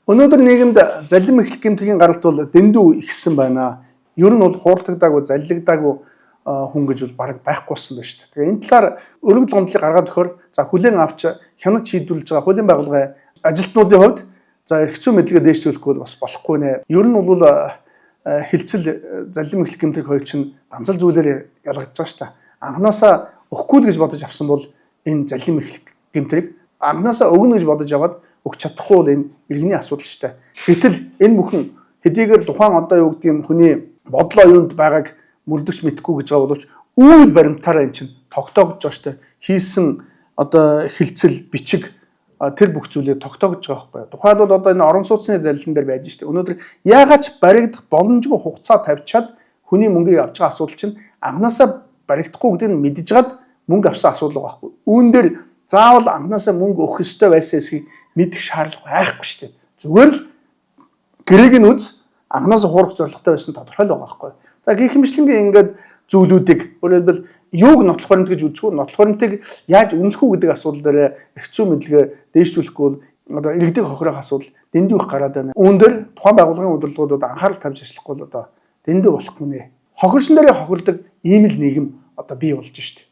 Өнөөдөр нийгэмд залим эхлэх гэмтлийн гаралт бол дэндүү ихсэн байна. Ер нь бол хуурдагдаагүй, заллигдаагүй хүн гэж бол бараг байхгүй болсон байна шүү дээ. Тэгээ энэ талаар өргөдөл гомдлыг гаргаад өгөхөөр за хүлээн авч хянаж шийдвэрлэж байгаа хүлээн байгууллагын ажилтнуудын хувьд за эрх зүйн мэдлэгээ дээшлүүлэхгүй бол бас болохгүй нэ. Ер нь бол хилцэл залим эхлэх гэмтлийн хоёр чинь ганц л зүйлээр ялгаж байгаа шүү дээ. Анханасаа өгөхгүй л гэж бодож авсан бол энэ залим эхлэх гэмтрийг анханасаа өгнө гэж бодож яваад өгч чадахгүй бол энэ иргэний асуудал шүү дээ. Гэтэл энэ бүхэн хэдийгээр тухайн одоо юу гэдэг юм хүний бодлоо юунд байгааг мөрдөгч мэдхгүй гэж байгаа боловч үйл баримтаараа эн чинь тогтоогдож байгаа шүү дээ. Хийсэн одоо хилцэл бичиг тэр бүх зүйлээ тогтоогдож байгаа байхгүй. Тухайлбал одоо энэ орон сууцны залилан дээр байж шүү дээ. Өнөөдөр яагаад ч баригдах боломжгүй хугацаа тавьчаад хүний мөнгийг авч байгаа асуудал чинь анханасаа баригдахгүй гэдгийг мэдж гад мөнгө авсан асуудал байгаа байхгүй. Үүн дээр заавал анханасаа мөнгө өгөх ёстой байсан эсэхийг мэдэх шаардлага байхгүй шүү дээ. Зүгээр л гэрээг нь үз анханасаа хуурах зорилготой байсан тодорхой л байгаа байхгүй. За гихмишлэнгийн ингээд зүйлүүдийг өөрөлдвөл юуг нотлох баримт гэж үзэхгүй нотлох баримтыг яаж үнэлэх үү гэдэг асуудал дээр эрх зүйн мэдлэгээ дээшлүүлэхгүй бол одоо иргэдэг хохирох асуудал дэндүү их гараад байна. Үүн дээр тухайн байгууллагын удирдлагуудад анхаарал тавьж ажиллахгүй бол одоо дэндүү болохгүй нэ. Хохирсон дээр хохирдог ийм л нийгэм одоо бий болж шүү дээ.